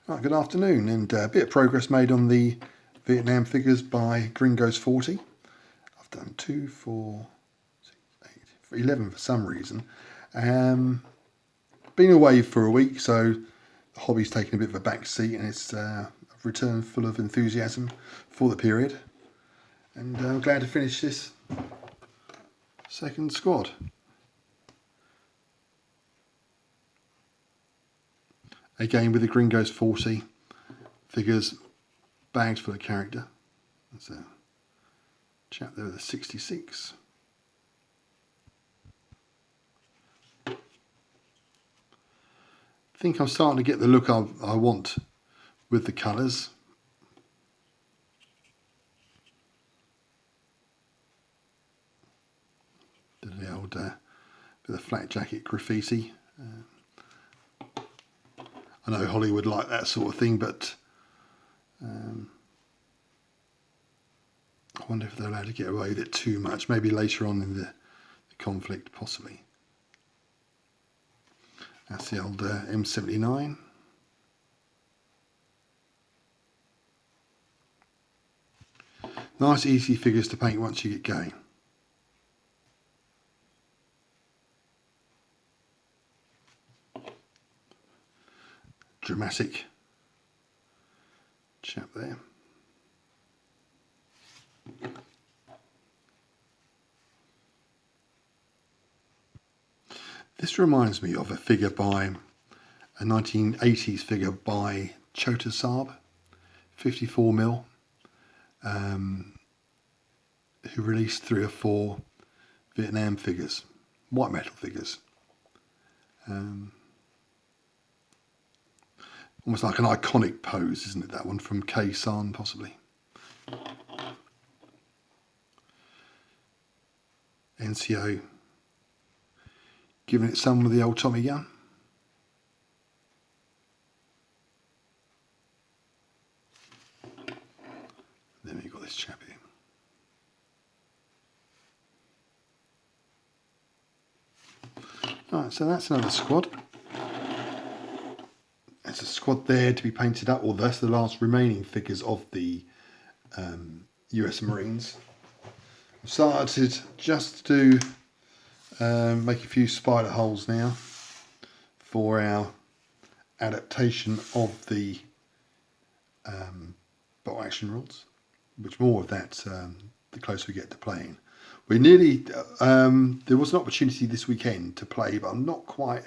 Right, good afternoon, and a bit of progress made on the Vietnam figures by Gringo's 40. I've done 2, 4, 6, 8, 11 for some reason. Been away for a week, so the hobby's taken a bit of a back seat, and it's a return full of enthusiasm for the period. And I'm glad to finish this second squad. Again with the Gringo's 40 figures, bags full of character. There's a chap there with a 66. I think I'm starting to get the look I want with the colours. Did the old bit of flat jacket graffiti. I know Hollywood like that sort of thing, but I wonder if they're allowed to get away with it too much. Maybe later on in the conflict, possibly. That's the old M79. Nice, easy figures to paint once you get going. Dramatic chap there. This reminds me of a figure by a 1980s figure by Chota Saab, 54mm, who released 3 or 4 Vietnam figures, white metal figures. Almost like an iconic pose, isn't it, that one, from Khe-Sanh, possibly. NCO giving it some with the old Tommy gun. Then we've got this chap here. Right, so that's another squad. There's a squad there to be painted up, or that's the last remaining figures of the US Marines. I've started just to make a few spider holes now for our adaptation of the bolt action rods, which more of that the closer we get to playing. We're nearly, there was an opportunity this weekend to play, but I'm not quite,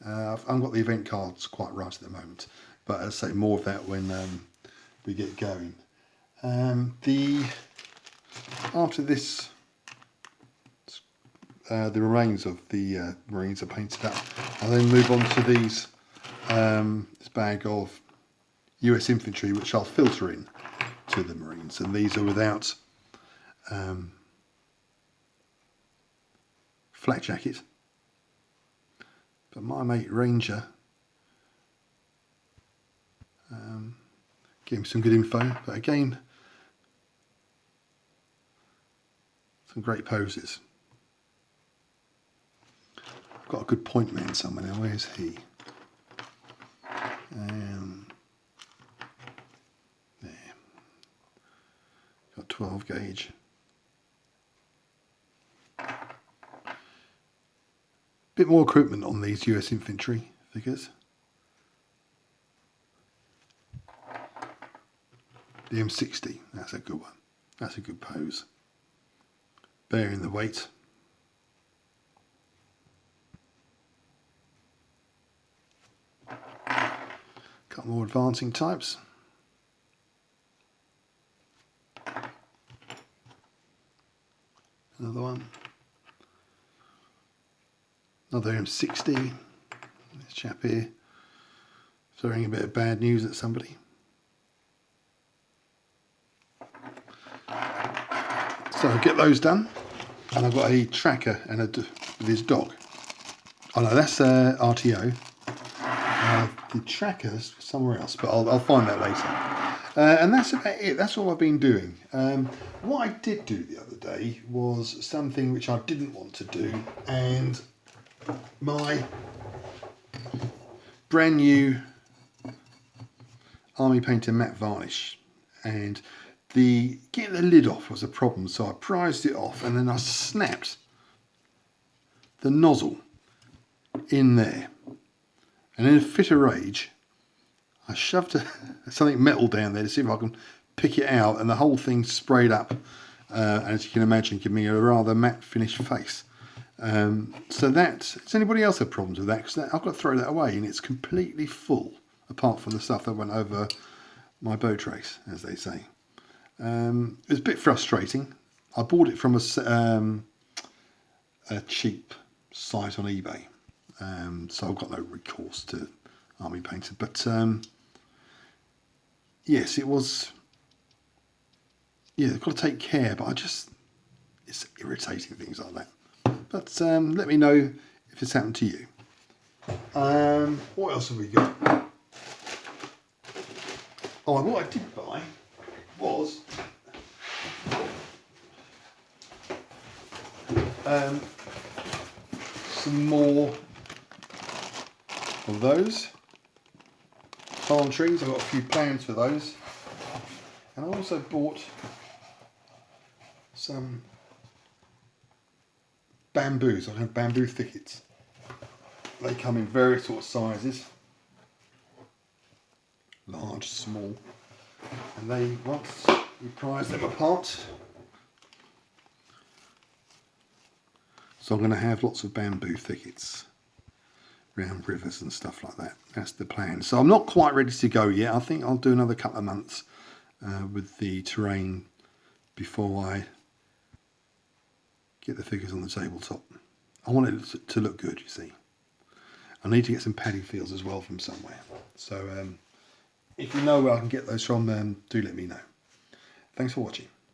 I haven't got the event cards quite right at the moment, but I'll say more of that when we get going. After this, the remains of the Marines are painted up. I'll then move on to these, this bag of US infantry, which I'll filter in to the Marines, and these are without flak jacket, but my mate Ranger gave me some good info, but again some great poses. I've got a good point man somewhere now. Where's he? There, got 12 gauge. Bit more equipment on these US infantry figures. The M60, that's a good one. That's a good pose. Bearing the weight. Couple more advancing types. Another one. Another M60. This chap here throwing a bit of bad news at somebody. So I'll get those done. And I've got a tracker and with his dog. Oh no, that's RTO. The tracker's somewhere else, but I'll find that later. And that's about it. That's all I've been doing. What I did do the other day was something which I didn't want to do, and my brand new Army Painter matte varnish, and getting the lid off was a problem, so I prized it off and then I snapped the nozzle in there, and in a fit of rage I shoved something metal down there to see if I can pick it out, and the whole thing sprayed up, as you can imagine, giving me a rather matte finished face. So that, does anybody else have problems with that? Because I've got to throw that away and it's completely full, apart from the stuff that went over my bow trace, as they say. It was a bit frustrating. I bought it from a cheap site on eBay, so I've got no recourse to Army Painter. But yes, it was. Yeah, I've got to take care, but it's irritating, things like that. But let me know if it's happened to you. What else have we got? Oh, and what I did buy was some more of those palm trees. I've got a few plans for those. And I also bought some bamboos. I have bamboo thickets. They come in various sort of sizes, large, small, and they, once you prise them apart, so I'm going to have lots of bamboo thickets around rivers and stuff like that. That's the plan. So I'm not quite ready to go yet. I think I'll do another couple of months with the terrain before I get the figures on the tabletop. I want it to look good, you see. I need to get some paddy fields as well from somewhere. So if you know where I can get those from, do let me know. Thanks for watching.